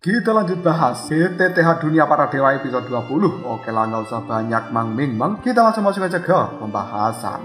Kita lanjut bahas BTTH Dunia Para Dewa episode 20. Oke lah, nggak usah banyak mang-ming-mang. Kita langsung masuk aja ke pembahasan.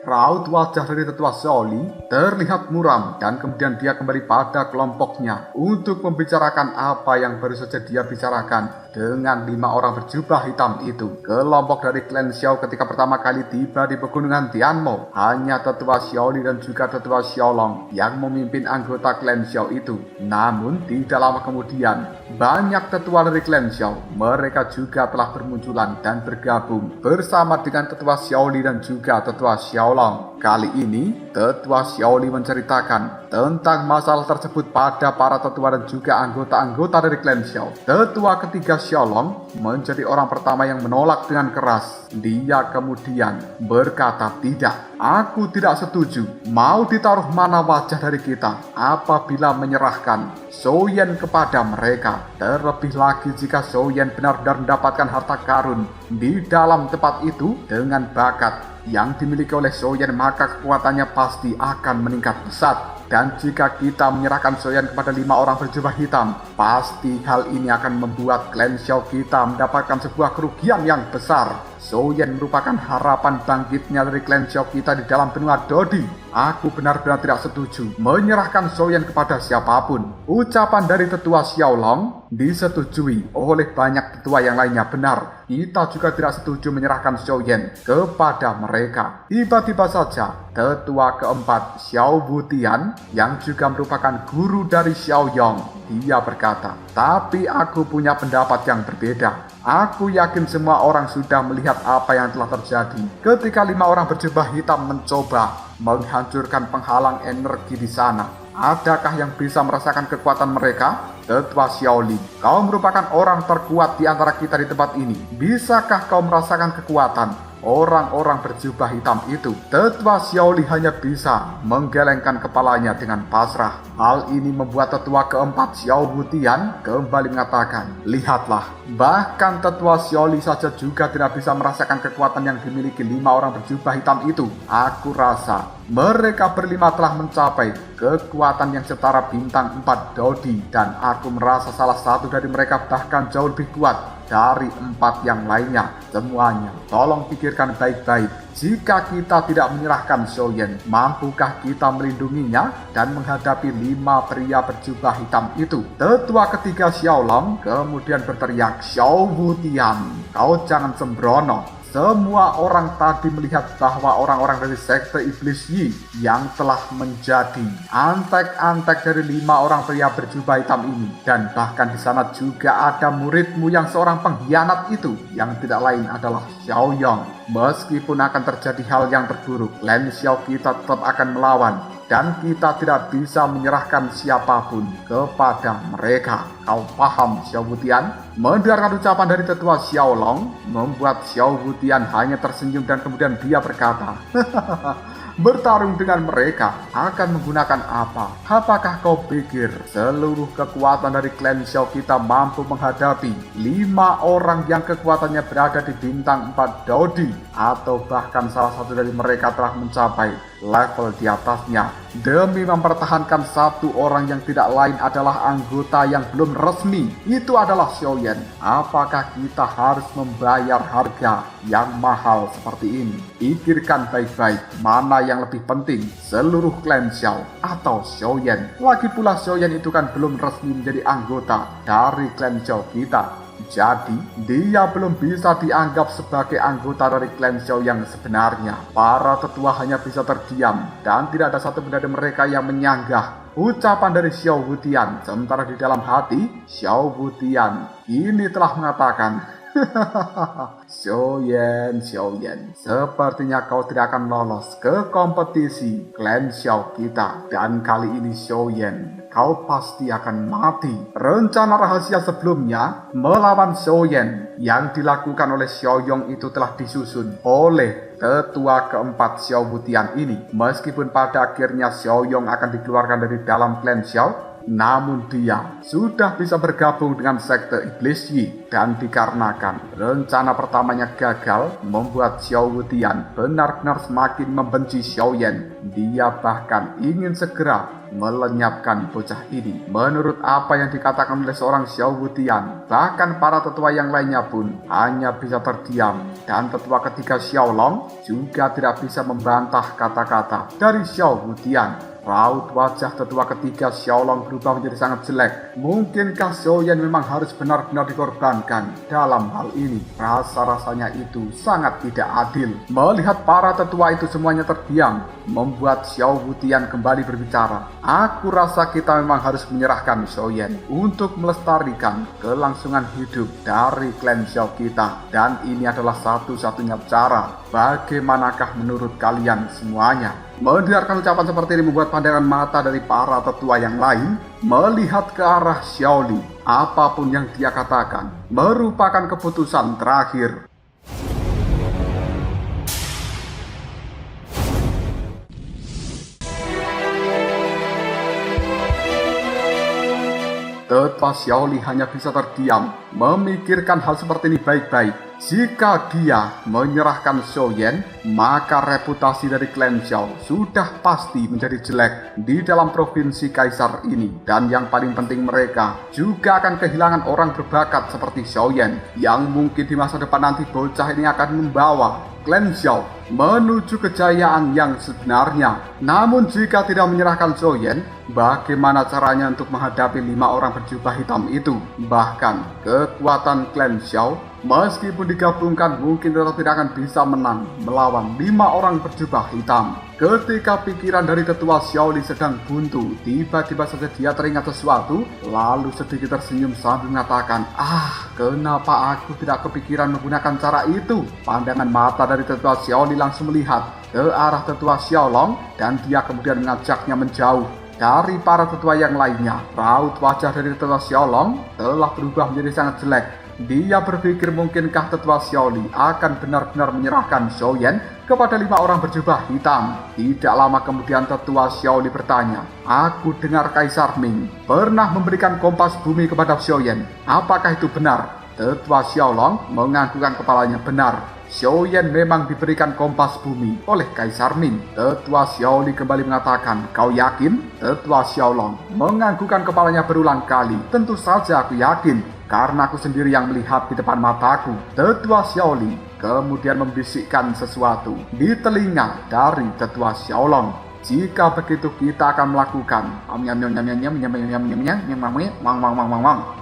Raut wajah dari tetua Xiaoli terlihat muram dan kemudian dia kembali pada kelompoknya untuk membicarakan apa yang baru saja dia bicarakan dengan 5 orang berjubah hitam itu. Kelompok dari klan Xiao ketika pertama kali tiba di pegunungan Tianmo, hanya tetua Xiaoli dan juga tetua Xiaolong yang memimpin anggota klan Xiao itu. Namun tidak lama kemudian, banyak tetua dari klan Xiao, mereka juga telah bermunculan dan bergabung bersama dengan tetua Xiaoli dan juga tetua Xiaolong. Kali ini, tetua Xiaoli menceritakan tentang masalah tersebut pada para tetua dan juga anggota-anggota dari klan Xiao. Tetua ketiga Xiaolong menjadi orang pertama yang menolak dengan keras. Dia kemudian berkata, "Tidak, aku tidak setuju. Mau ditaruh mana wajah dari kita apabila menyerahkan Shouyan kepada mereka. Terlebih lagi jika Shouyan benar-benar mendapatkan harta karun di dalam tempat itu dengan bakat yang dimiliki oleh Shouyan, maka kekuatannya pasti akan meningkat pesat. Dan jika kita menyerahkan Shouyan kepada 5 orang berjubah hitam, pasti hal ini akan membuat klan Xiao kita mendapatkan sebuah kerugian yang besar. Shouyan merupakan harapan bangkitnya dari klan Xiao kita di dalam benua Dodi. Aku benar-benar tidak setuju menyerahkan Shouyan kepada siapapun." Ucapan dari tetua Xiaolong disetujui oleh banyak tetua yang lainnya. Benar, kita juga tidak setuju menyerahkan Shouyan kepada mereka. Tiba-tiba saja tetua keempat Xiao Wutian yang juga merupakan guru dari Xiao Yong, dia berkata, "Tapi aku punya pendapat yang berbeda. Aku yakin semua orang sudah melihat apa yang telah terjadi ketika 5 orang berjubah hitam mencoba menghancurkan penghalang energi di sana. Adakah yang bisa merasakan kekuatan mereka?" Tetua Xiaoli, kau merupakan orang terkuat di antara kita di tempat ini. Bisakah kau merasakan kekuatan orang-orang berjubah hitam itu? Tetua Xiaoli hanya bisa menggelengkan kepalanya dengan pasrah. Hal ini membuat tetua keempat Xiao Wutian kembali mengatakan, "Lihatlah, bahkan tetua Xiaoli saja juga tidak bisa merasakan kekuatan yang dimiliki 5 orang berjubah hitam itu. Aku rasa mereka berlima telah mencapai kekuatan yang setara bintang 4 Dodi, dan aku merasa salah satu dari mereka bahkan jauh lebih kuat dari 4 yang lainnya. Semuanya, tolong pikirkan baik-baik. Jika kita tidak menyerahkan Shouyan, mampukah kita melindunginya dan menghadapi 5 pria berjubah hitam itu?" Tetua ketiga Xiaolong kemudian berteriak, "Xiao Wutian, kau jangan sembrono. Semua orang tadi melihat bahwa orang-orang dari sekte Iblis Yi yang telah menjadi antek-antek dari 5 orang pria berjubah hitam ini. Dan bahkan di sana juga ada muridmu yang seorang pengkhianat itu, yang tidak lain adalah Xiao Yong. Meskipun akan terjadi hal yang terburuk, klan Xiao kita tetap akan melawan. Dan kita tidak bisa menyerahkan siapapun kepada mereka. Kau paham, Xiao Wutian?" Mendengarkan ucapan dari tetua Xiaolong membuat Xiao Wutian hanya tersenyum dan kemudian dia berkata, "Bertarung dengan mereka akan menggunakan apa? Apakah kau pikir seluruh kekuatan dari klan Xiao kita mampu menghadapi 5 orang yang kekuatannya berada di bintang 4 Dodi? Atau bahkan salah satu dari mereka telah mencapai level di atasnya demi mempertahankan 1 orang yang tidak lain adalah anggota yang belum resmi, itu adalah Shouyan. Apakah kita harus membayar harga yang mahal seperti ini? Pikirkan baik-baik, mana yang lebih penting, seluruh klan Xiao atau Shouyan? Lagi pula Shouyan itu kan belum resmi menjadi anggota dari klan Xiao kita. Jadi, dia belum bisa dianggap sebagai anggota dari klan Xiao yang sebenarnya." Para tetua hanya bisa terdiam dan tidak ada satu dari mereka yang menyanggah ucapan dari Xiao Wutian. Sementara di dalam hati, Xiao Wutian ini telah mengatakan, "Shouyan, sepertinya kau tidak akan lolos ke kompetisi klan Xiao kita. Dan kali ini Shouyan, kau pasti akan mati." Rencana rahasia sebelumnya melawan Shouyan yang dilakukan oleh Xiao Yong itu telah disusun oleh tetua keempat Xiao Wutian ini. Meskipun pada akhirnya Xiao Yong akan dikeluarkan dari dalam klan Xiao, Namun dia sudah bisa bergabung dengan sekte Iblis Yi, dan dikarenakan rencana pertamanya gagal membuat Xiao Wutian benar-benar semakin membenci Xiaoyan. Dia bahkan ingin segera melenyapkan bocah ini. Menurut apa yang dikatakan oleh seorang Xiao Wutian, bahkan para tetua yang lainnya pun hanya bisa terdiam, dan tetua ketiga Xiao Long juga tidak bisa membantah kata-kata dari Xiao Wutian. Raut wajah tetua ketiga Xiao Long berubah menjadi sangat jelek. Mungkinkah Xiaoyan memang harus benar-benar dikorbankan dalam hal ini? Rasa-rasanya itu sangat tidak adil. Melihat para tetua itu semuanya terdiam, membuat Xiao Wutian kembali berbicara. Aku rasa kita memang harus menyerahkan Xiaoyan untuk melestarikan kelangsungan hidup dari klan Xiao kita. Dan ini adalah satu-satunya cara. Bagaimanakah menurut kalian semuanya? Mendengarkan ucapan seperti ini membuat pandangan mata dari para tetua yang lain melihat ke arah Xiao Li. Apapun yang dia katakan merupakan keputusan terakhir. Tetua Xiao Li hanya bisa terdiam, memikirkan hal seperti ini baik-baik. Jika dia menyerahkan Xiaoyan, maka reputasi dari klan Xiao sudah pasti menjadi jelek di dalam provinsi Kaisar ini. Dan yang paling penting, mereka juga akan kehilangan orang berbakat seperti Xiaoyan, yang mungkin di masa depan nanti bocah ini akan membawa klan Xiao menuju kejayaan yang sebenarnya. Namun jika tidak menyerahkan Xiaoyan, bagaimana caranya untuk menghadapi 5 orang berjubah hitam itu? Bahkan kekuatan klan Xiao meskipun digabungkan mungkin tetap tidak akan bisa menang melawan 5 orang berjubah hitam. Ketika pikiran dari tetua Xiao Li sedang buntu, tiba-tiba saja dia teringat sesuatu, lalu sedikit tersenyum sambil mengatakan, kenapa aku tidak kepikiran menggunakan cara itu? Pandangan mata dari tetua Xiao Li langsung melihat ke arah tetua Xiao Long, dan dia kemudian mengajaknya menjauh dari para tetua yang lainnya. Raut wajah dari tetua Xiao Long telah berubah menjadi sangat jelek. Dia berpikir mungkinkah tetua Xiao Li akan benar-benar menyerahkan Xiaoyan kepada 5 orang berjubah hitam. Tidak lama kemudian tetua Xiao Li bertanya, aku dengar Kaisar Ming pernah memberikan kompas bumi kepada Xiaoyan. Apakah itu benar? Tetua Xiao Long menganggukkan kepalanya. Benar. Xiaoyan memang diberikan kompas bumi oleh Kaisar Ming. Tetua Xiao Li kembali mengatakan, kau yakin? Tetua Xiao Long menganggukkan kepalanya berulang kali. Tentu saja aku yakin, karena aku sendiri yang melihat di depan mataku. Tetua Xiao Li kemudian membisikkan sesuatu di telinga dari tetua Xiao Long. Jika begitu kita akan melakukan.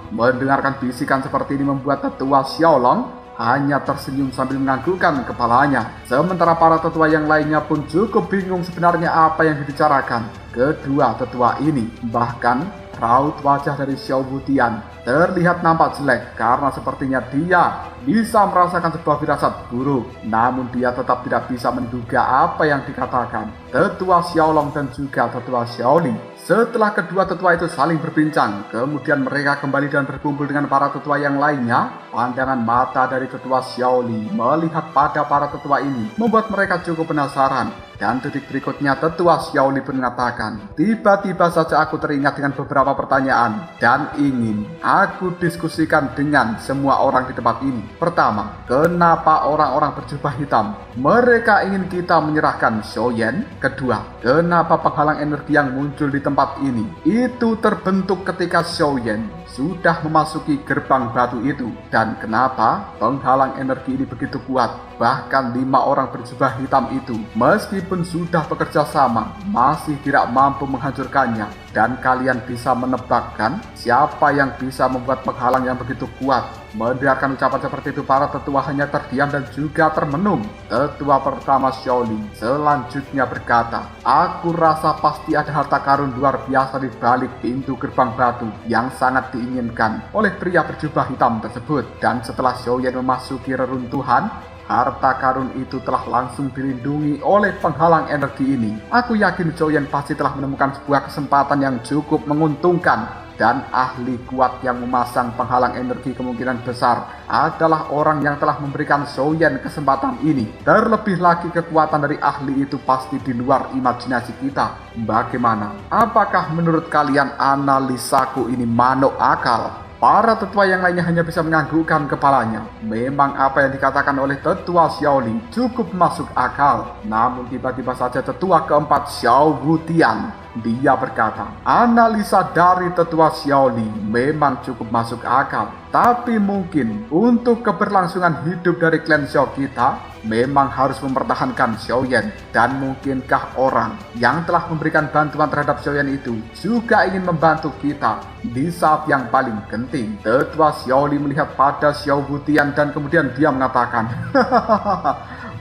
Mendengarkan bisikan seperti ini membuat tetua Xiao Long hanya tersenyum sambil menganggukkan kepalanya. Sementara para tetua yang lainnya pun cukup bingung sebenarnya apa yang dibicarakan kedua tetua ini. Bahkan raut wajah dari Xiao Wutian terlihat nampak jelek karena sepertinya dia bisa merasakan sebuah firasat buruk. Namun dia tetap tidak bisa menduga apa yang dikatakan tetua Xiao Long dan juga tetua Xiao Li. Setelah kedua tetua itu saling berbincang, kemudian mereka kembali dan berkumpul dengan para tetua yang lainnya. Pandangan mata dari tetua Xiao Li melihat pada para tetua ini membuat mereka cukup penasaran. Dan detik berikutnya tetua Xiao Li pun mengatakan, tiba-tiba saja aku teringat dengan beberapa pertanyaan dan ingin aku diskusikan dengan semua orang di tempat ini. Pertama, kenapa orang-orang berjubah hitam mereka ingin kita menyerahkan Xiaoyan? Kedua, kenapa penghalang energi yang muncul di tempat ini itu terbentuk ketika Xiaoyan sudah memasuki gerbang batu itu? Dan kenapa penghalang energi ini begitu kuat? Bahkan 5 orang berjubah hitam itu meskipun sudah bekerja sama masih tidak mampu menghancurkannya. Dan kalian bisa menebakkan siapa yang bisa membuat penghalang yang begitu kuat? Mendengarkan ucapan seperti itu para tetua hanya terdiam dan juga termenung. Tetua pertama Xiao Li selanjutnya berkata, aku rasa pasti ada harta karun luar biasa di balik pintu gerbang batu yang sangat diinginkan oleh pria berjubah hitam tersebut. Dan setelah Xiaoyan memasuki reruntuhan, harta karun itu telah langsung dilindungi oleh penghalang energi ini. Aku yakin Xiaoyan pasti telah menemukan sebuah kesempatan yang cukup menguntungkan dan ahli kuat yang memasang penghalang energi kemungkinan besar adalah orang yang telah memberikan Xiaoyan kesempatan ini. Terlebih lagi kekuatan dari ahli itu pasti di luar imajinasi kita. Bagaimana? Apakah menurut kalian analisaku ini manuk akal? Para tetua yang lainnya hanya bisa menganggukkan kepalanya. Memang apa yang dikatakan oleh tetua Xiaoling cukup masuk akal. Namun tiba-tiba saja tetua keempat Xiao Wutian, dia berkata, analisa dari tetua Xiaoling memang cukup masuk akal. Tapi mungkin untuk keberlangsungan hidup dari klan Xiao kita memang harus mempertahankan Xiaoyan. Dan mungkinkah orang yang telah memberikan bantuan terhadap Xiaoyan itu juga ingin membantu kita di saat yang paling genting? Tetua Xiaoli melihat pada Xiao Wutian dan kemudian dia mengatakan,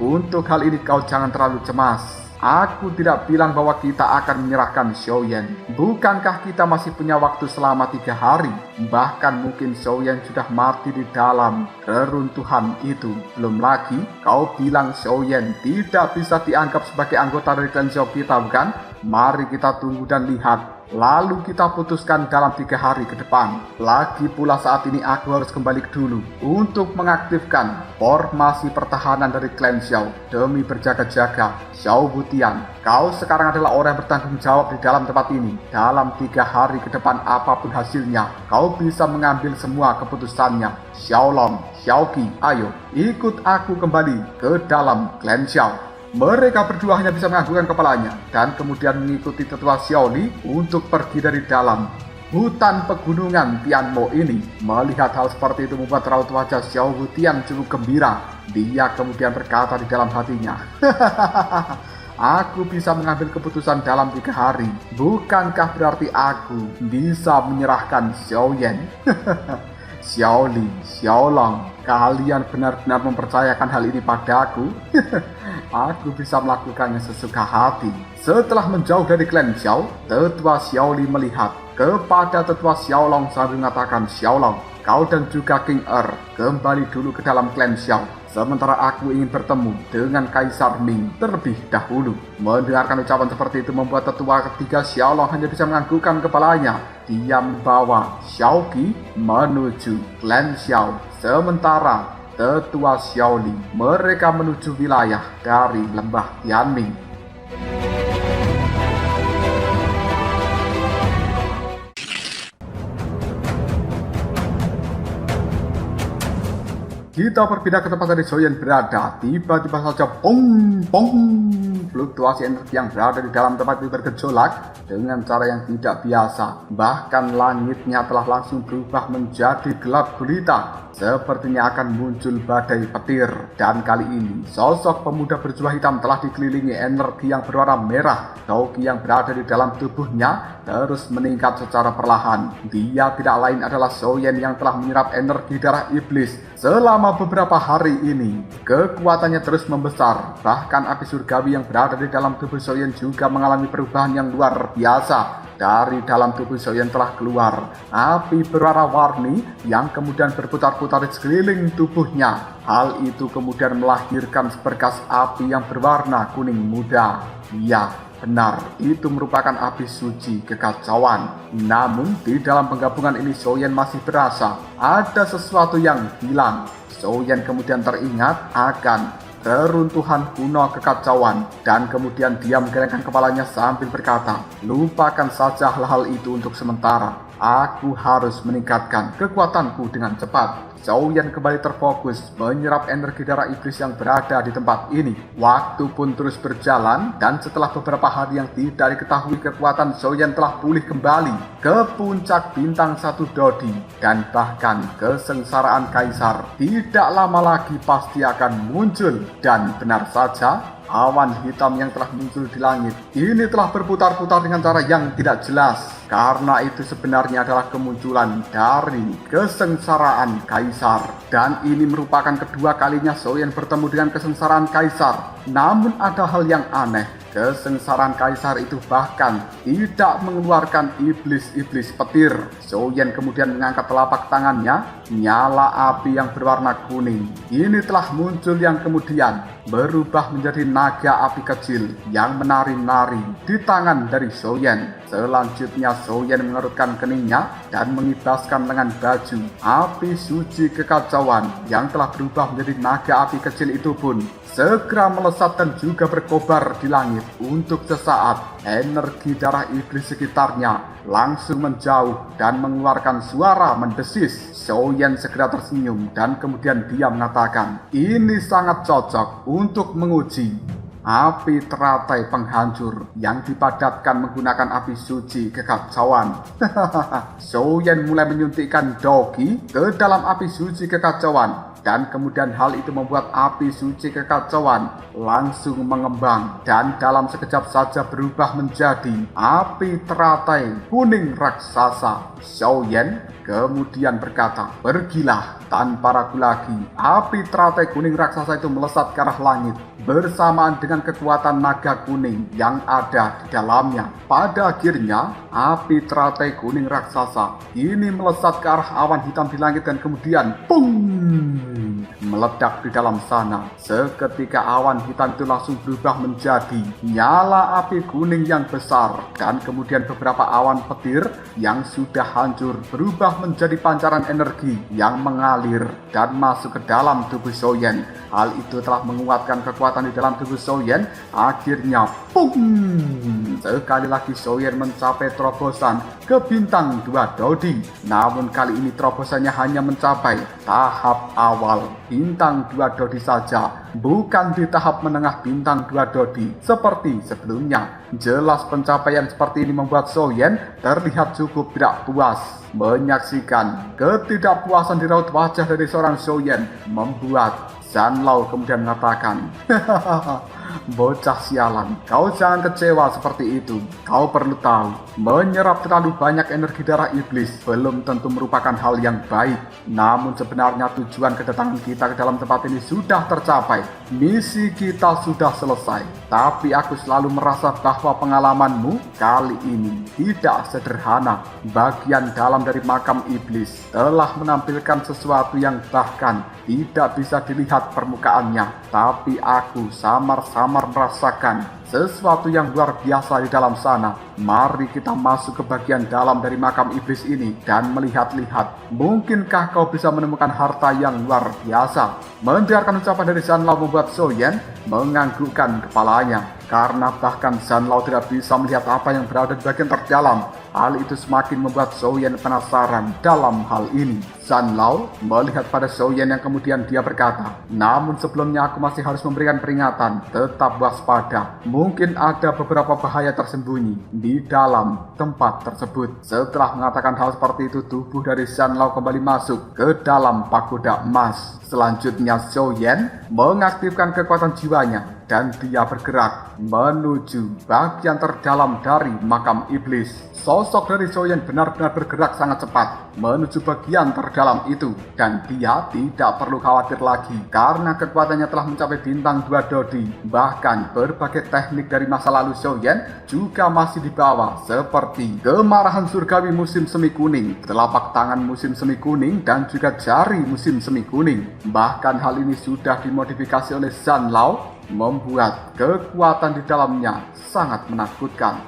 untuk hal ini kau jangan terlalu cemas. Aku tidak bilang bahwa kita akan menyerahkan Xiaoyan. Bukankah kita masih punya waktu selama 3 hari? Bahkan mungkin Xiaoyan sudah mati di dalam reruntuhan itu. Belum lagi kau bilang Xiaoyan tidak bisa dianggap sebagai anggota dari klan Xiao kita, bukan? Mari kita tunggu dan lihat. Lalu kita putuskan dalam 3 hari ke depan. Lagi pula saat ini aku harus kembali dulu untuk mengaktifkan formasi pertahanan dari klan Xiao demi berjaga-jaga. Xiao Wutian, kau sekarang adalah orang yang bertanggung jawab di dalam tempat ini. Dalam 3 hari ke depan apapun hasilnya, kau bisa mengambil semua keputusannya. Xiaolong, Xiaoqi, ayo ikut aku kembali ke dalam klan Xiao. Mereka berdua hanya bisa menganggukkan kepalanya dan kemudian mengikuti tetua Xiaoli untuk pergi dari dalam hutan pegunungan Tianmo ini. Melihat hal seperti itu membuat raut wajah Xiao Wutian cukup gembira. Dia kemudian berkata di dalam hatinya, aku bisa mengambil keputusan dalam 3 hari. Bukankah berarti aku bisa menyerahkan Xiaoyan? Xiaoli, Xiaolong, kalian benar-benar mempercayakan hal ini padaku? Aku bisa melakukannya sesuka hati. Setelah menjauh dari klan Xiao, tetua Xiaoli melihat kepada tetua Xiaolong sambil mengatakan, Xiaolong, kau dan juga King kembali dulu ke dalam klan Xiao. Sementara aku ingin bertemu dengan Kaisar Ming terlebih dahulu. Mendengarkan ucapan seperti itu membuat tetua ketiga Xiaolong hanya bisa menganggukkan kepalanya. Dia membawa Xiaoqi menuju klan Xiao. Sementara tetua Xiaoli mereka menuju wilayah dari lembah Tianming. Kita berpindah ke tempat dari Xiaoyan berada. Tiba-tiba saja pong pong, fluktuasi energi yang berada di dalam tempat itu bergejolak dengan cara yang tidak biasa. Bahkan langitnya telah langsung berubah menjadi gelap gulita. Sepertinya akan muncul badai petir. Dan kali ini sosok pemuda berjubah hitam telah dikelilingi energi yang berwarna merah. Toki yang berada di dalam tubuhnya terus meningkat secara perlahan. Dia tidak lain adalah Xiaoyan yang telah menyerap energi darah iblis selama beberapa hari ini. Kekuatannya terus membesar. Bahkan api surgawi yang berada di dalam tubuh Xiaoyan juga mengalami perubahan yang luar biasa. Dari dalam tubuh Xiaoyan telah keluar api berwarna-warni yang kemudian berputar-putar di sekeliling tubuhnya. Hal itu kemudian melahirkan seberkas api yang berwarna kuning muda. Ya, benar, itu merupakan api suci kekacauan. Namun di dalam penggabungan ini Xiaoyan masih berasa ada sesuatu yang hilang. Xiaoyan kemudian teringat akan reruntuhan kuno kekacauan dan kemudian dia menggelengkan kepalanya sambil berkata, lupakan saja hal-hal itu untuk sementara. Aku harus meningkatkan kekuatanku dengan cepat. Xiaoyan kembali terfokus menyerap energi darah iblis yang berada di tempat ini. Waktu pun terus berjalan dan setelah beberapa hari yang tidak diketahui, kekuatan Xiaoyan telah pulih kembali ke puncak bintang 1 Dodi. Dan bahkan kesengsaraan Kaisar tidak lama lagi pasti akan muncul. Dan benar saja, awan hitam yang telah muncul di langit ini telah berputar-putar dengan cara yang tidak jelas. Karena itu sebenarnya adalah kemunculan dari kesengsaraan Kaisar. Dan ini merupakan kedua kalinya Xiaoyan bertemu dengan kesengsaraan Kaisar. Namun ada hal yang aneh. Kesengsaraan Kaisar itu bahkan tidak mengeluarkan iblis-iblis petir. Xiaoyan kemudian mengangkat telapak tangannya. Nyala api yang berwarna kuning ini telah muncul yang kemudian berubah menjadi naga api kecil yang menari-nari di tangan dari Xiaoyan. Selanjutnya Zhou Yan mengerutkan keningnya dan mengibaskan lengan baju. Api suci kekacauan yang telah berubah menjadi naga api kecil itu pun segera melesat dan juga berkobar di langit. Untuk sesaat, energi darah iblis sekitarnya langsung menjauh dan mengeluarkan suara mendesis. Zhou Yan segera tersenyum dan kemudian dia mengatakan, ini sangat cocok untuk menguji api teratai penghancur yang dipadatkan menggunakan api suci kekacauan. Zhou Yan mulai menyuntikkan dogi ke dalam api suci kekacauan. Dan kemudian hal itu membuat api suci kekacauan langsung mengembang dan dalam sekejap saja berubah menjadi api teratai kuning raksasa. Zhou Yan kemudian berkata, pergilah. Tanpa ragu lagi, api teratai kuning raksasa itu melesat ke arah langit bersamaan dengan kekuatan naga kuning yang ada di dalamnya. Pada akhirnya, api teratai kuning raksasa ini melesat ke arah awan hitam di langit dan kemudian pung, meledak di dalam sana. Seketika awan hitam itu langsung berubah menjadi nyala api kuning yang besar dan kemudian beberapa awan petir yang sudah hancur berubah menjadi pancaran energi yang mengalir dan masuk ke dalam tubuh Zhou Yan. Hal itu telah menguatkan kekuatan di dalam tubuh Zhou Yan. Akhirnya, pung! Sekali lagi Zhou Yan mencapai terobosan ke bintang 2 Dodi. Namun kali ini terobosannya hanya mencapai tahap awal bintang 2 Dodi saja, bukan di tahap menengah bintang 2 Dodi seperti sebelumnya. Jelas pencapaian seperti ini membuat Zhou Yan terlihat cukup tidak puas. Menyaksikan ketidakpuasan di raut wajah dari seorang Zhou Yan membuat Zhan Lao kemudian mengatakan, bocah sialan, kau jangan kecewa seperti itu. Kau perlu tahu, menyerap terlalu banyak energi darah iblis belum tentu merupakan hal yang baik. Namun sebenarnya tujuan kedatangan kita ke dalam tempat ini sudah tercapai. Misi kita sudah selesai. Tapi aku selalu merasa bahwa pengalamanmu kali ini tidak sederhana. Bagian dalam dari makam iblis telah menampilkan sesuatu yang bahkan tidak bisa dilihat permukaannya. Tapi aku samar-samar merasakan sesuatu yang luar biasa di dalam sana. Mari kita masuk ke bagian dalam dari makam iblis ini dan melihat-lihat. Mungkinkah kau bisa menemukan harta yang luar biasa? Mendengarkan ucapan dari Zhan Lao membuat Zhou Yan menganggukkan kepalanya. Karena bahkan Zhan Lao tidak bisa melihat apa yang berada di bagian terdalam. Hal itu semakin membuat Zhou Yan penasaran dalam hal ini. Zhan Lao melihat pada Zhou Yan yang kemudian dia berkata, namun sebelumnya aku masih harus memberikan peringatan. Tetap waspada. Mungkin ada beberapa bahaya tersembunyi di dalam tempat tersebut. Setelah mengatakan hal seperti itu, tubuh dari Zhan Lao kembali masuk ke dalam pagoda emas. Selanjutnya Zhou Yan mengaktifkan kekuatan jiwanya dan dia bergerak menuju bagian terdalam dari makam iblis. Sosok dari Zhou Yan benar-benar bergerak sangat cepat menuju bagian terdalam itu dan dia tidak perlu khawatir lagi karena kekuatannya telah mencapai bintang 2 Dodi. Bahkan berbagai teknik dari masa lalu Zhou Yan juga masih dibawa seperti kemarahan surgawi musim semi kuning, telapak tangan musim semi kuning dan juga jari musim semi kuning. Bahkan hal ini sudah dimodifikasi oleh Zhan Lao membuat kekuatan di dalamnya sangat menakutkan.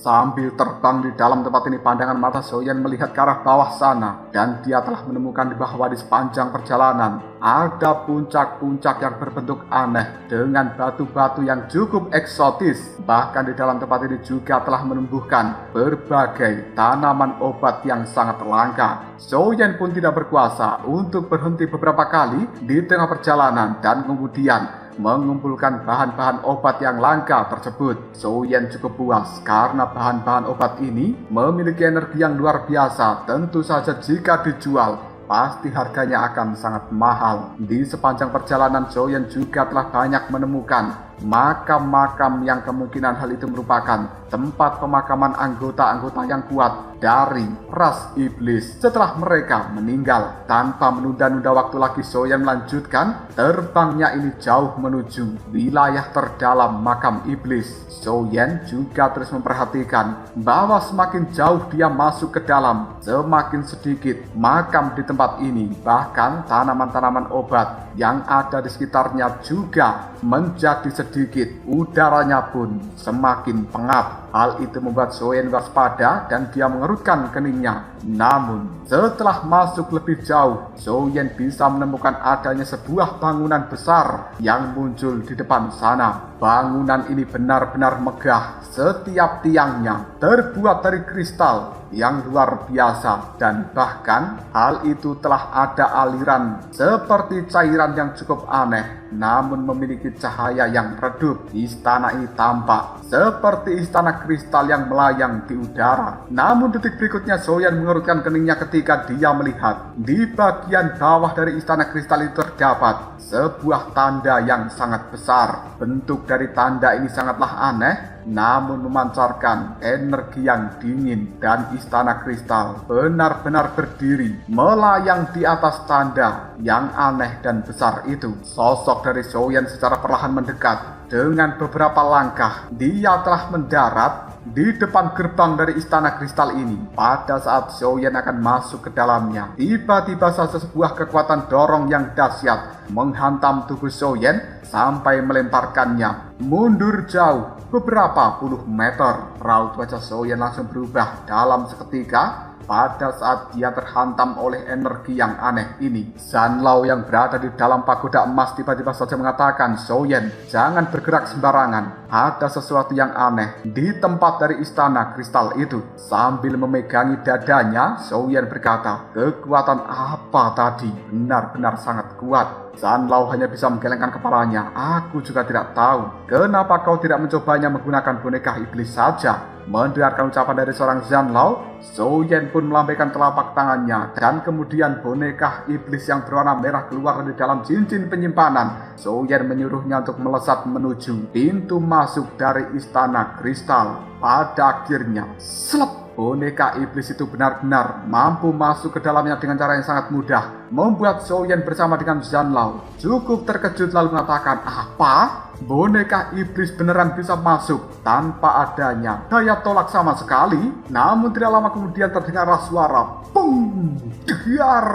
Sambil terbang di dalam tempat ini, pandangan mata Zhou Yan melihat ke arah bawah sana dan dia telah menemukan bahwa di sepanjang perjalanan ada puncak-puncak yang berbentuk aneh dengan batu-batu yang cukup eksotis. Bahkan di dalam tempat ini juga telah menumbuhkan berbagai tanaman obat yang sangat langka. Zhou Yan pun tidak berkuasa untuk berhenti beberapa kali di tengah perjalanan dan kemudian mengumpulkan bahan-bahan obat yang langka tersebut. Zhou Yan cukup puas karena bahan-bahan obat ini memiliki energi yang luar biasa. Tentu saja jika dijual pasti harganya akan sangat mahal. Di sepanjang perjalanan Zhou Yan juga telah banyak menemukan makam-makam yang kemungkinan hal itu merupakan tempat pemakaman anggota-anggota yang kuat dari ras iblis setelah mereka meninggal. Tanpa menunda-nunda waktu lagi, Soyen melanjutkan terbangnya ini jauh menuju wilayah terdalam makam iblis. Soyen juga terus memperhatikan bahwa semakin jauh dia masuk ke dalam, semakin sedikit makam di tempat ini. Bahkan tanaman-tanaman obat yang ada di sekitarnya juga menjadi sedikit. Udaranya pun semakin pengap. Hal itu membuat Soyen waspada dan dia mengerutkan keningnya. Namun, setelah masuk lebih jauh, Soyen bisa menemukan adanya sebuah bangunan besar yang muncul di depan sana. Bangunan ini benar-benar megah. Setiap tiangnya terbuat dari kristal yang luar biasa, dan bahkan hal itu telah ada aliran seperti cairan yang cukup aneh namun memiliki cahaya yang redup. Istana ini tampak seperti istana kristal yang melayang di udara. Namun detik berikutnya Soyen mengerutkan keningnya ketika dia melihat di bagian bawah dari istana kristal itu terdapat sebuah tanda yang sangat besar. Bentuk dari tanda ini sangatlah aneh namun memancarkan energi yang dingin, dan istana kristal benar-benar berdiri melayang di atas tanda yang aneh dan besar itu. Sosok dari Soyen secara perlahan mendekat. Dengan beberapa langkah dia telah mendarat di depan gerbang dari istana kristal ini. Pada saat Soyen akan masuk ke dalamnya, tiba-tiba saja sebuah kekuatan dorong yang dahsyat menghantam tubuh Soyen sampai melemparkannya mundur jauh beberapa puluh meter. Raut wajah Soyen langsung berubah dalam seketika pada saat dia terhantam oleh energi yang aneh ini. Zanlao yang berada di dalam pagoda emas tiba-tiba saja mengatakan, "Soyen, jangan bergerak sembarangan. Ada sesuatu yang aneh di tempat dari istana kristal itu." Sambil memegangi dadanya, Soyen berkata, "Kekuatan apa tadi? Benar-benar sangat kuat." Zanlao hanya bisa menggelengkan kepalanya. "Aku juga tidak tahu. Kenapa kau tidak mencobanya menggunakan boneka iblis saja?" Mendengarkan ucapan dari seorang Zanlao, Soyen pun melambaikan telapak tangannya dan kemudian boneka iblis yang berwarna merah keluar dari dalam cincin penyimpanan. Soyen menyuruhnya untuk melesat menuju pintu masuk dari istana kristal. Pada akhirnya, slep! Boneka iblis itu benar-benar mampu masuk ke dalamnya dengan cara yang sangat mudah, membuat Soyen bersama dengan Zanlao cukup terkejut lalu mengatakan, "Apa? Boneka iblis beneran bisa masuk tanpa adanya daya tolak sama sekali?" Namun tidak lama kemudian terdengarlah suara pung, dar,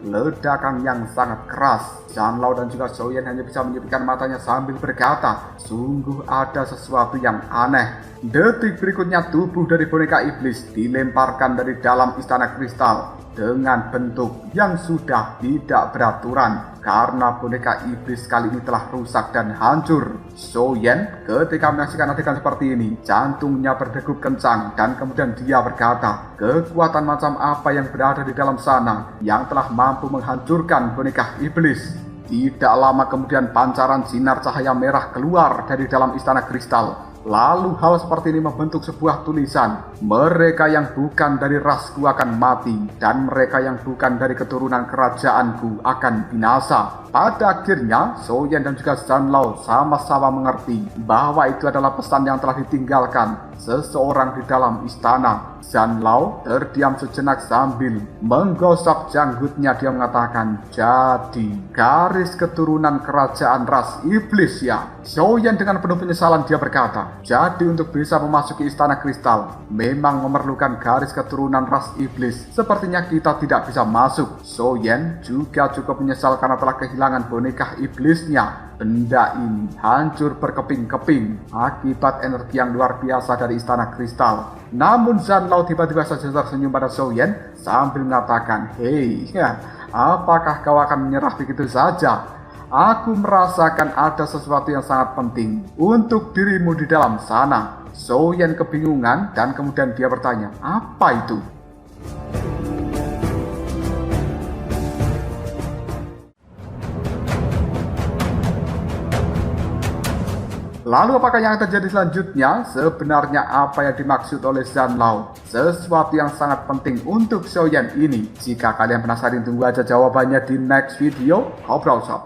ledakan yang sangat keras. Zanlao dan juga Soyen hanya bisa menyipitkan matanya sambil berkata, "Sungguh ada sesuatu yang aneh." Detik berikutnya tubuh dari boneka iblis dilemparkan dari dalam istana kristal dengan bentuk yang sudah tidak beraturan karena boneka iblis kali ini telah rusak dan hancur. Soyen ketika menyaksikan adegan seperti ini, jantungnya berdegup kencang dan kemudian dia berkata, kekuatan macam apa yang berada di dalam sana yang telah mampu menghancurkan boneka iblis? Tidak lama kemudian pancaran sinar cahaya merah keluar dari dalam istana kristal. Lalu hal seperti ini membentuk sebuah tulisan, "Mereka yang bukan dari rasku akan mati, dan mereka yang bukan dari keturunan kerajaanku akan binasa." Pada akhirnya, Soyen dan juga Zanlao sama-sama mengerti bahwa itu adalah pesan yang telah ditinggalkan seseorang di dalam istana. Zanlao terdiam sejenak sambil menggosok janggutnya. Dia mengatakan, "Jadi, garis keturunan kerajaan ras iblis ya?" Soyen dengan penuh penyesalan dia berkata, "Jadi untuk bisa memasuki istana kristal, memang memerlukan garis keturunan ras iblis. Sepertinya kita tidak bisa masuk." Soyen juga cukup menyesal karena telah kehilangan boneka iblisnya. Benda ini hancur berkeping-keping akibat energi yang luar biasa dari istana kristal. Namun Zanlao tiba-tiba saja tersenyum pada Soyen sambil mengatakan, "Hei, apakah kau akan menyerah begitu saja? Aku merasakan ada sesuatu yang sangat penting untuk dirimu di dalam sana." Soyen kebingungan dan kemudian dia bertanya, "Apa itu?" Lalu apakah yang terjadi selanjutnya? Sebenarnya apa yang dimaksud oleh Zanlao? Sesuatu yang sangat penting untuk Soyen ini. Jika kalian penasaran, tunggu aja jawabannya di next video Ngobrol Shop.